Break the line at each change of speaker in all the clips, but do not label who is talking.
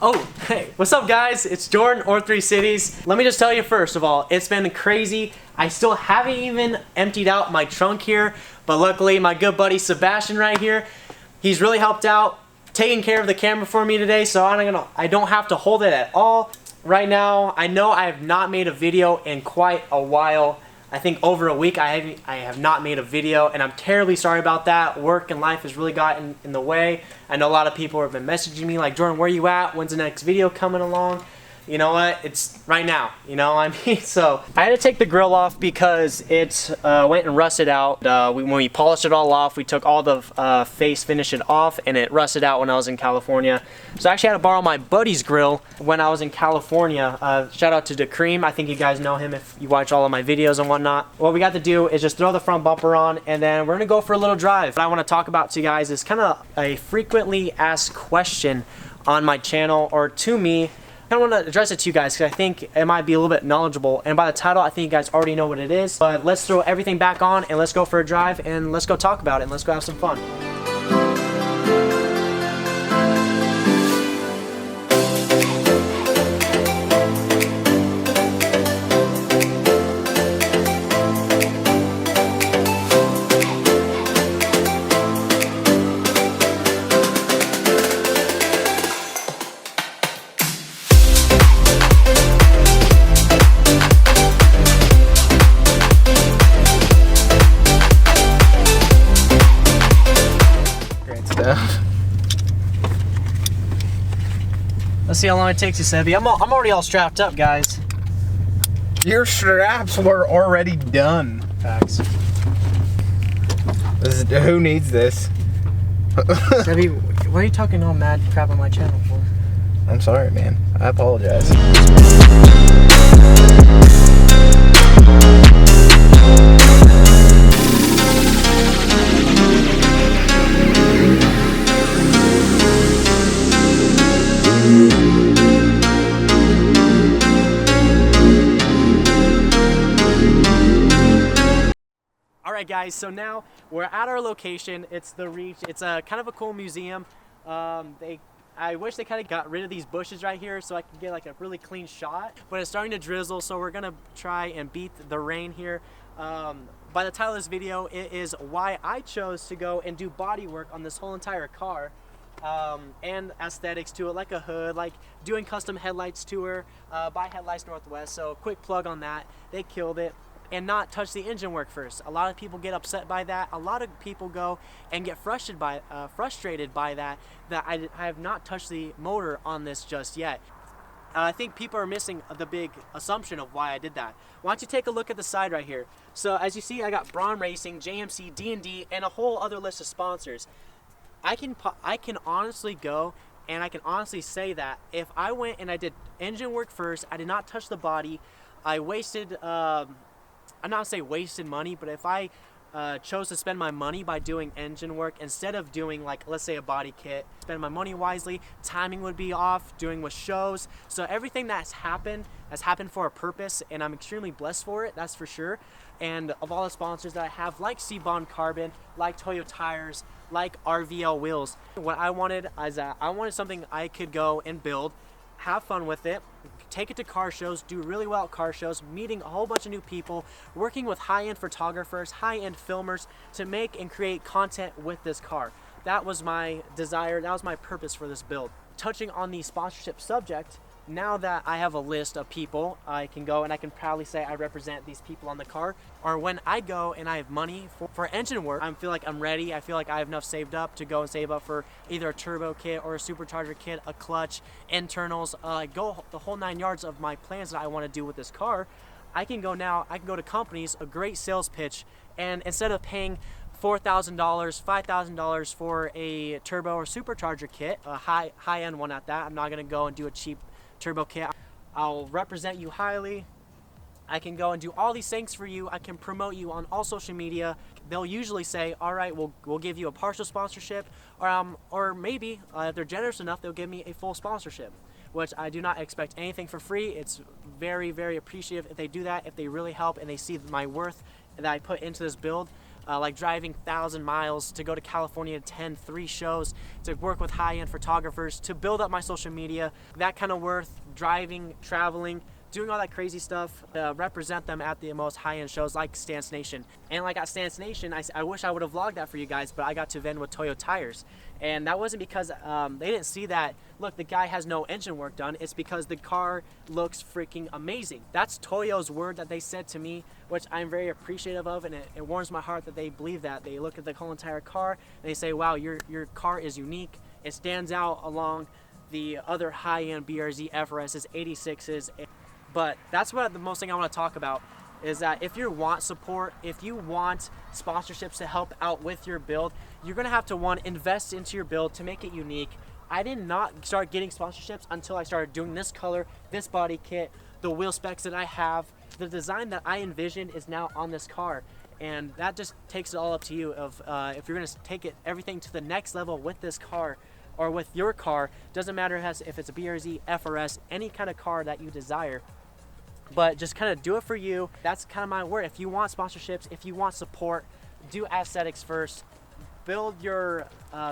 Oh, hey, what's up guys? It's Jordan or 3 Cities. Let me just tell you first of all, it's been crazy. I still haven't even emptied out my trunk here, but luckily my good buddy Sebastian right here, he's really helped out, taking care of the camera for me today, so I don't have to hold it at all. Right now, I know I have not made a video in quite a while. I think over a week I have not made a video, and I'm terribly sorry about that. Work and life has really gotten in the way. I know a lot of people have been messaging me like, Jordan, where you at? When's the next video coming along? You know what? It's right now, you know what I mean? So I had to take the grill off because it went and rusted out. When we polished it all off, we took all the face finish it off, and it rusted out when I was in California. So I actually had to borrow my buddy's grill when I was in California. Shout out to DeCream. I think you guys know him if you watch all of my videos and whatnot. What we got to do is just throw the front bumper on, and then we're gonna go for a little drive. What I want to talk about to you guys is kind of a frequently asked question on my channel, or to me. I want to address it to you guys because I think it might be a little bit knowledgeable, and by the title I think you guys already know what it is. But let's throw everything back on and let's go for a drive and let's go talk about it and let's go have some fun. Let's see how long it takes you, Sebby. I'm already all strapped up, guys.
Your straps were already done.
Facts.
Who needs this?
Sebby, why are you talking all mad crap on my channel for?
I'm sorry, man. I apologize.
Alright guys, so now we're at our location. It's the Reach. It's a kind of a cool museum. I wish they kind of got rid of these bushes right here so I can get like a really clean shot. But it's starting to drizzle, so we're gonna try and beat the rain here. By the title of this video, it is why I chose to go and do body work on this whole entire car. And aesthetics to it, like a hood, like doing custom headlights to her by Headlights Northwest. So quick plug on that. They killed it. And not touch the engine work first. A lot of people get upset by that. A lot of people go and get frustrated by that I have not touched the motor on this just yet. I think people are missing the big assumption of why I did that. Why don't you take a look at the side right here. So as you see, I got Braum Racing, JMC, Dnd, and a whole other list of sponsors. I can honestly go and I can honestly say that if I went and I did engine work first, I did not touch the body, I wasted I'm not saying wasted money, but if I chose to spend my money by doing engine work instead of doing, like, let's say a body kit, spend my money wisely, timing would be off, doing with shows. So everything that's happened has happened for a purpose, and I'm extremely blessed for it, that's for sure. And of all the sponsors that I have, like C-Bond Carbon, like Toyo Tires, like Rvl Wheels, what I wanted is that I wanted something I could go and build, have fun with it, take it to car shows, do really well at car shows, meeting a whole bunch of new people, working with high-end photographers, high-end filmers to make and create content with this car. That was my desire, that was my purpose for this build. Touching on the sponsorship subject, now that I have a list of people, I can go and I can proudly say I represent these people on the car. Or when I go and I have money for engine work, I feel like I'm ready. I feel like I have enough saved up to go and save up for either a turbo kit or a supercharger kit, a clutch, internals, go the whole 9 yards of my plans that I want to do with this car. I can go to companies, a great sales pitch, and instead of paying $4,000, $5,000 for a turbo or supercharger kit, a high-end one at that, I'm not going to go and do a cheap turbo kit. I'll represent you highly. I can go and do all these things for you. I can promote you on all social media. They'll usually say, all right, we'll give you a partial sponsorship, or maybe if they're generous enough, they'll give me a full sponsorship. which I do not expect anything for free. It's very, very appreciative if they do that, if they really help and they see my worth that I put into this build. Like driving 1,000 miles to go to California to attend 3 shows, to work with high-end photographers, to build up my social media, that kind of worth, driving, traveling, doing all that crazy stuff, represent them at the most high-end shows like Stance Nation. And like at Stance Nation, I wish I would have vlogged that for you guys, but I got to vend with Toyo Tires. And that wasn't because they didn't see that, look, the guy has no engine work done. It's because the car looks freaking amazing. That's Toyo's word that they said to me, which I'm very appreciative of, and it warms my heart that they believe that. They look at the whole entire car and they say, wow, your car is unique. It stands out along the other high-end BRZ FRSs, 86s. But that's what the most thing I want to talk about is that if you want support, if you want sponsorships to help out with your build, you're going to have to, one, invest into your build to make it unique. I did not start getting sponsorships until I started doing this color, this body kit, the wheel specs that I have. The design that I envisioned is now on this car. And that just takes it all up to you of if you're going to take it everything to the next level with this car or with your car. Doesn't matter if it's a BRZ, FRS, any kind of car that you desire. But just kind of do it for you. That's kind of my word. If you want sponsorships, if you want support, do aesthetics first. Build your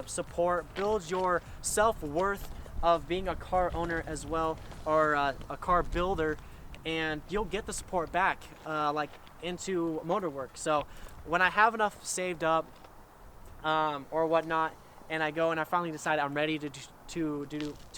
support, build your self-worth of being a car owner as well, or a car builder, and you'll get the support back like into motor work. So when I have enough saved up or whatnot, and I go and I finally decide I'm ready to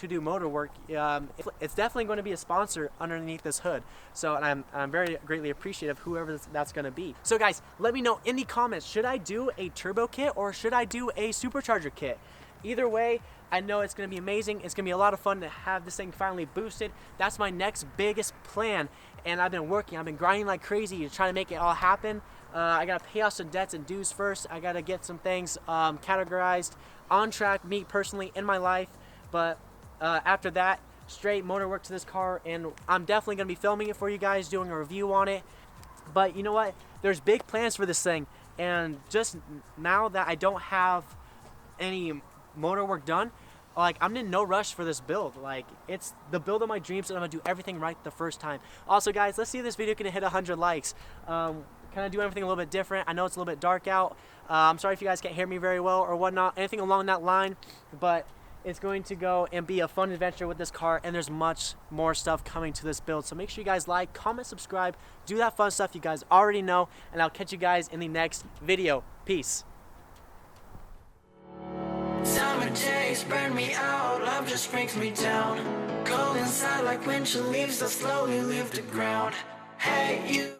do motor work, it's definitely going to be a sponsor underneath this hood. So and I'm very greatly appreciative of whoever that's going to be. So guys, let me know in the comments, should I do a turbo kit or should I do a supercharger kit? Either way, I know it's going to be amazing. It's going to be a lot of fun to have this thing finally boosted. That's my next biggest plan, and I've been grinding like crazy to try to make it all happen. I got to pay off some debts and dues first. I got to get some things categorized, on track, me personally, in my life. But after that, straight motor work to this car, and I'm definitely going to be filming it for you guys, doing a review on it. But you know what? There's big plans for this thing, and just now that I don't have any motor work done, like, I'm in no rush for this build. Like, it's the build of my dreams, and I'm gonna do everything right the first time. Also guys, let's see if this video can hit 100 likes. Kind of do everything a little bit different. I know it's a little bit dark out. I'm sorry if you guys can't hear me very well or whatnot, anything along that line, but it's going to go and be a fun adventure with this car, and there's much more stuff coming to this build. So make sure you guys like, comment, subscribe, do that fun stuff you guys already know, and I'll catch you guys in the next video. Peace.
Summer days burn me out, love just brings me down. Go inside like winter leaves that slowly leave the ground. Hey, you.